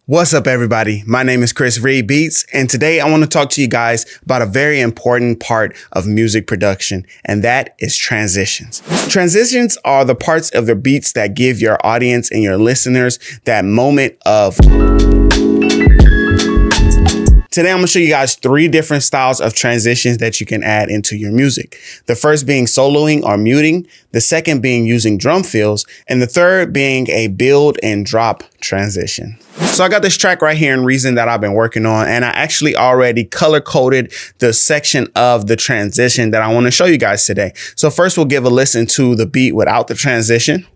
What's up, everybody? My name is Chris Reed Beats, and today I want to talk to you guys about a very important part of music production, and that is transitions. Transitions are the parts of the beats that give your audience and your listeners that moment of... Today, I'm gonna show you guys 3 different styles of transitions that you can add into your music. The first being soloing or muting, the second being using drum fills, and the third being a build and drop transition. So I got this track right here in Reason that I've been working on, and I actually already color coded the section of the transition that I wanna show you guys today. So first we'll give a listen to the beat without the transition.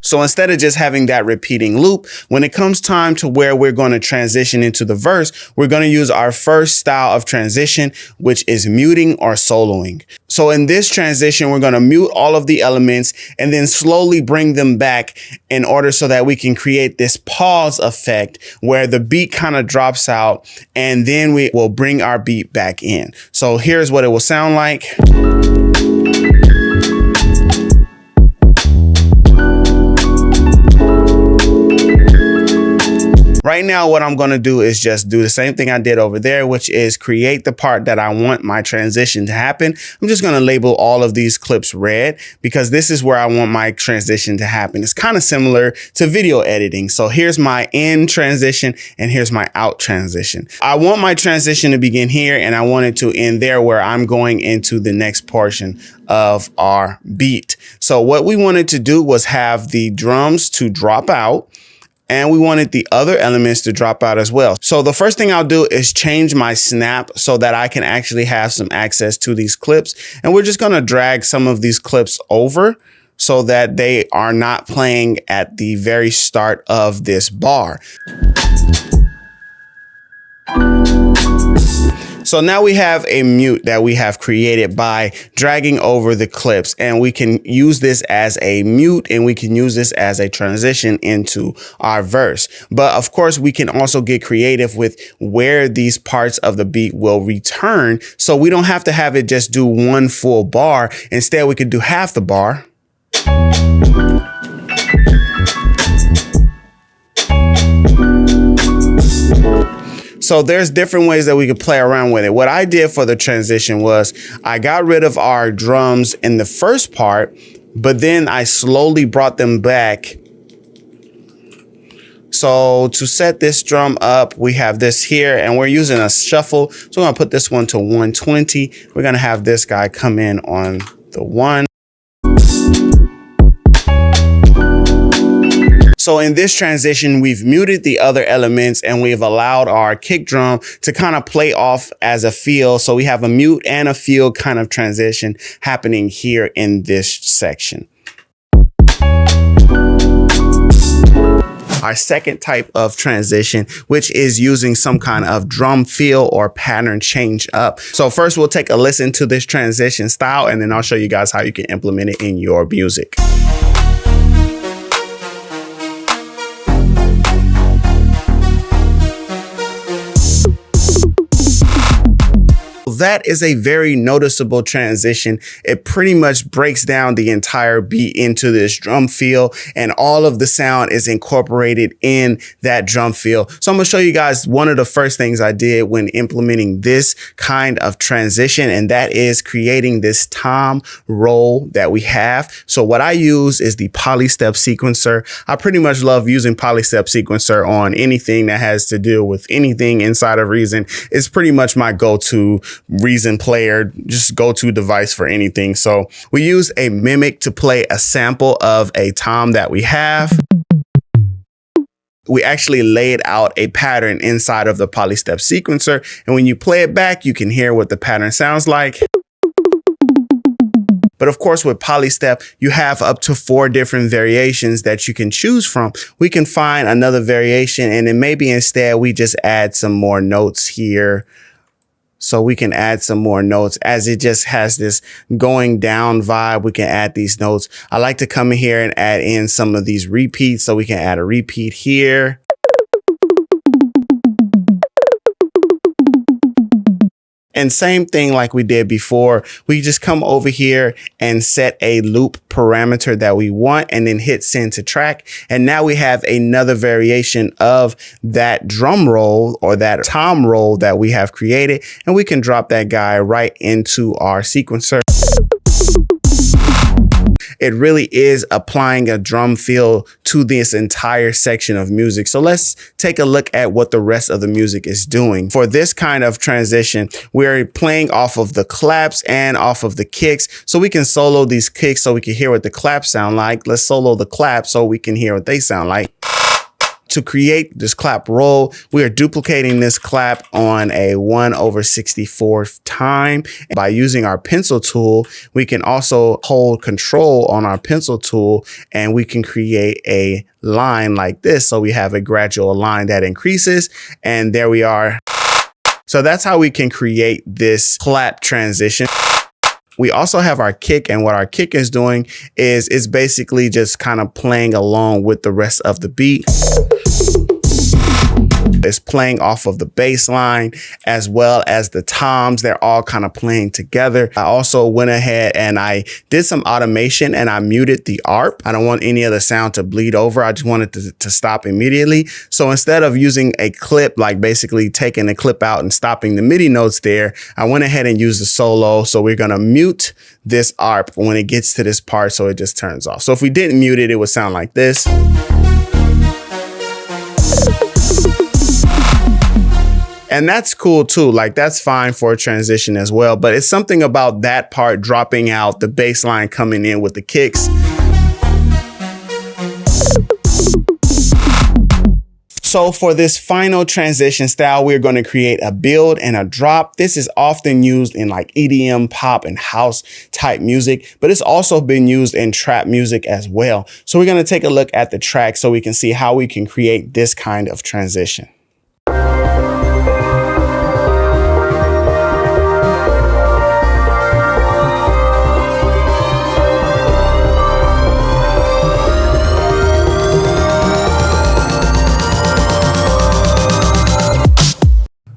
So instead of just having that repeating loop, when it comes time to where we're going to transition into the verse, we're going to use our first style of transition, which is muting or soloing. So in this transition, we're going to mute all of the elements and then slowly bring them back in order so that we can create this pause effect where the beat kind of drops out and then we will bring our beat back in. So here's what it will sound like. Right now, what I'm going to do is just do the same thing I did over there, which is create the part that I want my transition to happen. I'm just going to label all of these clips red because this is where I want my transition to happen. It's kind of similar to video editing. So here's my in transition and here's my out transition. I want my transition to begin here and I want it to end there where I'm going into the next portion of our beat. So what we wanted to do was have the drums to drop out. And we wanted the other elements to drop out as well. So the first thing I'll do is change my snap so that I can actually have some access to these clips. And we're just going to drag some of these clips over so that they are not playing at the very start of this bar. So now we have a mute that we have created by dragging over the clips, and we can use this as a mute and we can use this as a transition into our verse. But of course, we can also get creative with where these parts of the beat will return. So we don't have to have it just do one full bar. Instead, we could do half the bar. So there's different ways that we could play around with it. What I did for the transition was I got rid of our drums in the first part, but then I slowly brought them back. So to set this drum up, we have this here and we're using a shuffle. So I'm gonna put this one to 120. We're gonna have this guy come in on the 1. So in this transition, we've muted the other elements and we've allowed our kick drum to kind of play off as a feel. So we have a mute and a feel kind of transition happening here in this section. Our second type of transition, which is using some kind of drum fill or pattern change up. So first we'll take a listen to this transition style and then I'll show you guys how you can implement it in your music. That is a very noticeable transition. It pretty much breaks down the entire beat into this drum fill and all of the sound is incorporated in that drum fill. So I'm gonna show you guys one of the first things I did when implementing this kind of transition, and that is creating this tom roll that we have. So what I use is the Polystep sequencer. I pretty much love using Polystep sequencer on anything that has to do with anything inside of Reason. It's pretty much my go-to Reason player, just go-to device for anything. So we use a mimic to play a sample of a tom that we have. We actually laid out a pattern inside of the Polystep sequencer. And when you play it back, you can hear what the pattern sounds like. But of course, with Polystep, you have up to 4 different variations that you can choose from. We can find another variation and then maybe instead we just add some more notes here. So we can add some more notes as it just has this going down vibe. We can add these notes. I like to come in here and add in some of these repeats. So we can add a repeat here. And same thing like we did before, we just come over here and set a loop parameter that we want and then hit send to track. And now we have another variation of that drum roll or that tom roll that we have created. And we can drop that guy right into our sequencer. It really is applying a drum feel to this entire section of music. So let's take a look at what the rest of the music is doing. For this kind of transition, we're playing off of the claps and off of the kicks. So we can solo these kicks so we can hear what the claps sound like. Let's solo the claps so we can hear what they sound like. To create this clap roll, we are duplicating this clap on a 1/64 time. By using our pencil tool, we can also hold control on our pencil tool and we can create a line like this. So we have a gradual line that increases, and there we are. So that's how we can create this clap transition. We also have our kick, and what our kick is doing is it's basically just kind of playing along with the rest of the beat. It's playing off of the bass line as well as the toms. They're all kind of playing together. I also went ahead and I did some automation and I muted the ARP. I don't want any of the sound to bleed over. I just wanted to stop immediately. So instead of using a clip, like basically taking the clip out and stopping the MIDI notes there, I went ahead and used the solo. So we're going to mute this ARP when it gets to this part so it just turns off. So if we didn't mute it, it would sound like this. And that's cool too. Like that's fine for a transition as well. But it's something about that part dropping out, the bass line coming in with the kicks. So for this final transition style, we're going to create a build and a drop. This is often used in like EDM, pop, and house type music, but it's also been used in trap music as well. So we're going to take a look at the track so we can see how we can create this kind of transition.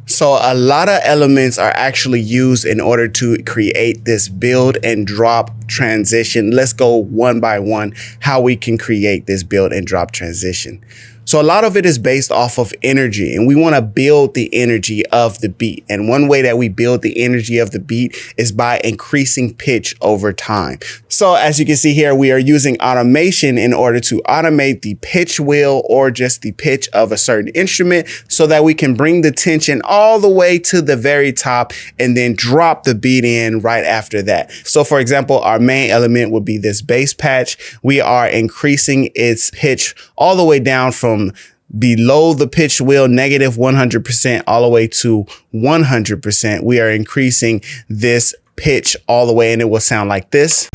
So a lot of elements are actually used in order to create this build and drop transition. Let's go one by one how we can create this build and drop transition. So a lot of it is based off of energy, and we want to build the energy of the beat. And one way that we build the energy of the beat is by increasing pitch over time. So as you can see here, we are using automation in order to automate the pitch wheel or just the pitch of a certain instrument so that we can bring the tension all the way to the very top and then drop the beat in right after that. So for example, our main element would be this bass patch. We are increasing its pitch all the way down from below the pitch wheel, negative 100%, all the way to 100%. We are increasing this pitch all the way, and it will sound like this.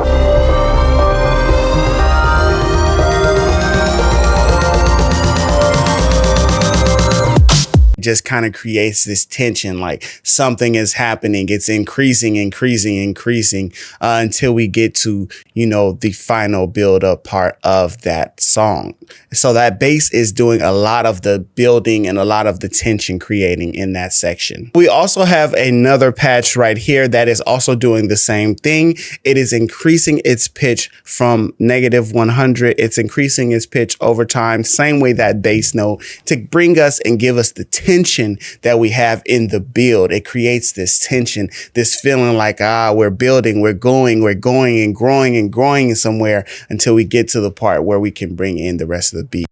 Just kind of creates this tension, like something is happening. It's increasing until we get to, the final build up part of that song. So that bass is doing a lot of the building and a lot of the tension creating in that section. We also have another patch right here that is also doing the same thing. It is increasing its pitch from negative 100. It's increasing its pitch over time, same way that bass note, to bring us and give us the tension that we have in the build. It creates this tension, this feeling like, we're building, we're going and growing somewhere until we get to the part where we can bring in the rest of the beat.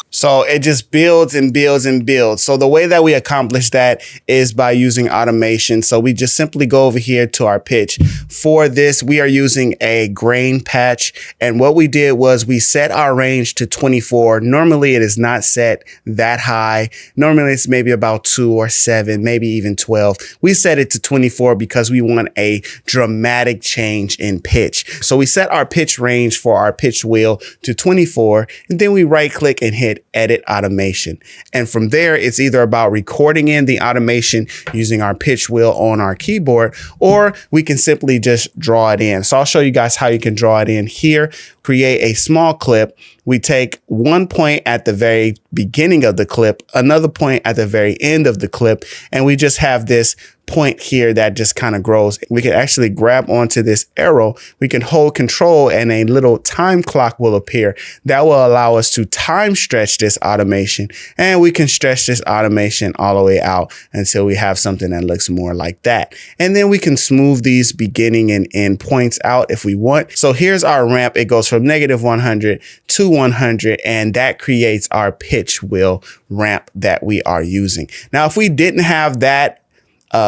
So it just builds and builds and builds. So the way that we accomplish that is by using automation. So we just simply go over here to our pitch. For this, we are using a grain patch. And what we did was we set our range to 24. Normally it is not set that high. Normally it's maybe about 2 or 7, maybe even 12. We set it to 24 because we want a dramatic change in pitch. So we set our pitch range for our pitch wheel to 24, and then we right click and hit edit automation. And from there, it's either about recording in the automation using our pitch wheel on our keyboard, or we can simply just draw it in. So I'll show you guys how you can draw it in here. Create a small clip. We take one point at the very beginning of the clip, another point at the very end of the clip, and we just have this point here that just kind of grows. We can actually grab onto this arrow. We can hold control and a little time clock will appear. That will allow us to time stretch this automation, and we can stretch this automation all the way out until we have something that looks more like that. And then we can smooth these beginning and end points out if we want. So here's our ramp. It goes from -100 to 100, and that creates our pitch wheel ramp that we are using. Now, if we didn't have that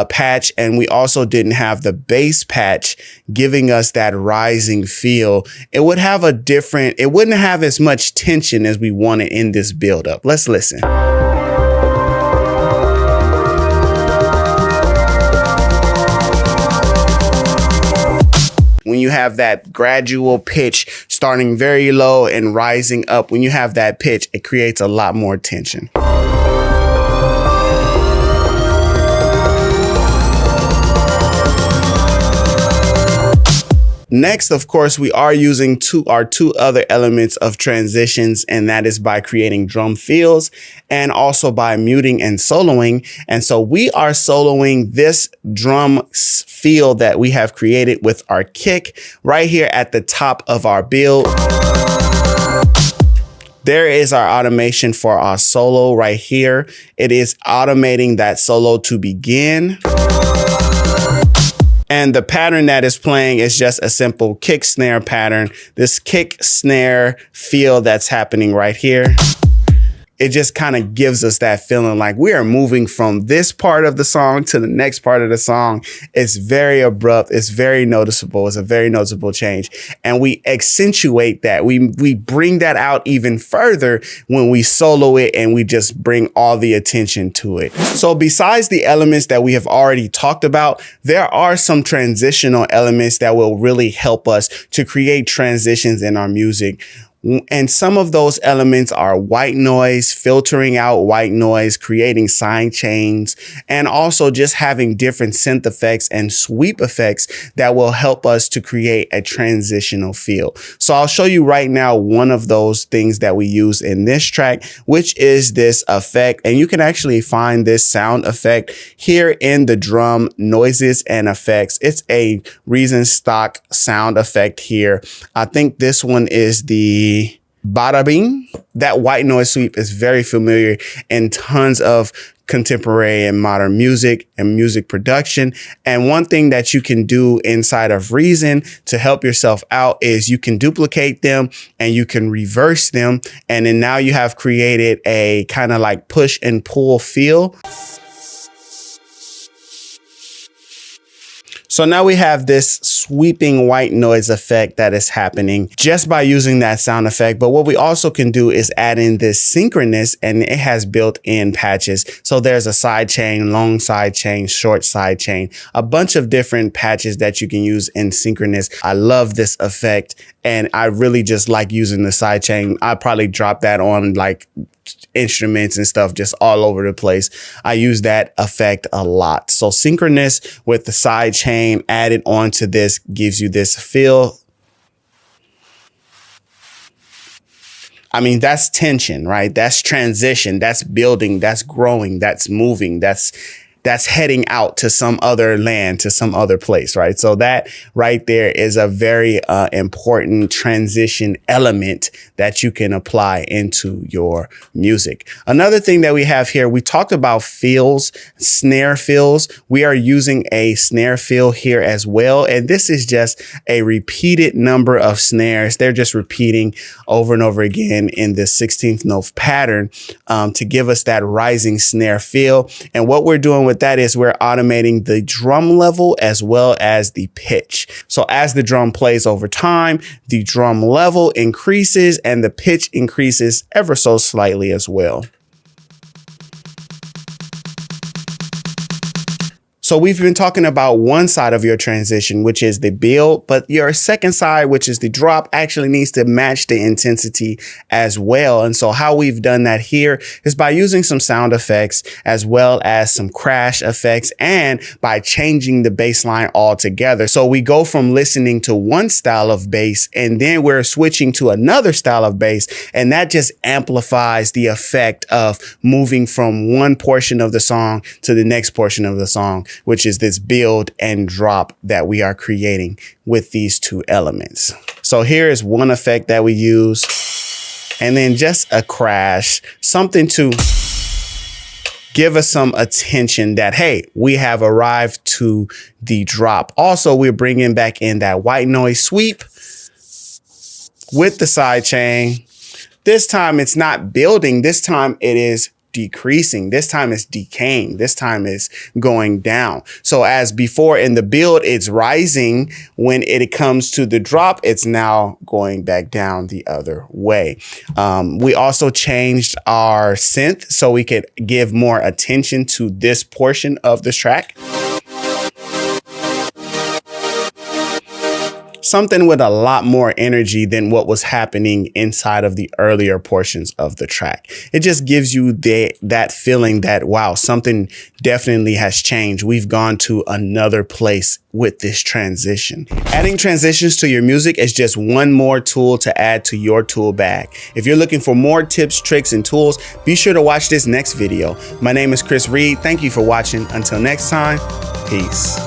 patch, and we also didn't have the bass patch giving us that rising feel, it would have a different, it wouldn't have as much tension as we wanted in this buildup. Let's listen. When you have that gradual pitch starting very low and rising up, when you have that pitch, it creates a lot more tension. Next, of course, we are using our two other elements of transitions, and that is by creating drum fills and also by muting and soloing. And so we are soloing this drum fill that we have created with our kick right here at the top of our build. There is our automation for our solo right here. It is automating that solo to begin. And the pattern that is playing is just a simple kick snare pattern. This kick snare feel that's happening right here. It just kind of gives us that feeling like we are moving from this part of the song to the next part of the song. It's very abrupt. It's very noticeable. It's a very noticeable change. And we accentuate that. We bring that out even further when we solo it, and we just bring all the attention to it. So besides the elements that we have already talked about, there are some transitional elements that will really help us to create transitions in our music. And some of those elements are white noise, filtering out white noise, creating side chains, and also just having different synth effects and sweep effects that will help us to create a transitional feel. So I'll show you right now one of those things that we use in this track, which is this effect. And you can actually find this sound effect here in the drum noises and effects. It's a Reason stock sound effect here. I think this one is the Bada Bing. That white noise sweep is very familiar in tons of contemporary and modern music and music production. And one thing that you can do inside of Reason to help yourself out is you can duplicate them and you can reverse them. And then now you have created a kind of like push and pull feel. So now we have this sweeping white noise effect that is happening just by using that sound effect. But what we also can do is add in this synchronous, and it has built-in patches. So there's a side chain, long side chain, short side chain, a bunch of different patches that you can use in synchronous. I love this effect, and I really just like using the side chain. I probably drop that on like instruments and stuff just all over the place. I use that effect a lot. So synchronous with the side chain added onto this gives you this feel. I mean, that's tension, right? That's transition, that's building, that's growing, that's moving, that's heading out to some other land, to some other place, right? So that right there is a very important transition element that you can apply into your music. Another thing that we have here, we talked about fills, snare fills. We are using a snare fill here as well. And this is just a repeated number of snares. They're just repeating over and over again in the 16th note pattern to give us that rising snare feel. And what we're doing with that is we're automating the drum level as well as the pitch. So as the drum plays over time, the drum level increases and the pitch increases ever so slightly as well. So we've been talking about one side of your transition, which is the build, but your second side, which is the drop, actually needs to match the intensity as well. And so how we've done that here is by using some sound effects as well as some crash effects and by changing the bass line altogether. So we go from listening to one style of bass and then we're switching to another style of bass, and that just amplifies the effect of moving from one portion of the song to the next portion of the song, which is this build and drop that we are creating with these two elements. So here is one effect that we use, and then just a crash, something to give us some attention that, hey, we have arrived to the drop. Also, we're bringing back in that white noise sweep with the sidechain. This time it's not building. This time it is decreasing. This time it's decaying. This time it's going down. So as before in the build, it's rising. When it comes to the drop, it's now going back down the other way. We also changed our synth so we could give more attention to this portion of this track. Something with a lot more energy than what was happening inside of the earlier portions of the track. It just gives you that feeling that, wow, something definitely has changed. We've gone to another place with this transition. Adding transitions to your music is just one more tool to add to your tool bag. If you're looking for more tips, tricks, and tools, be sure to watch this next video. My name is Chris Reed. Thank you for watching. Until next time, peace.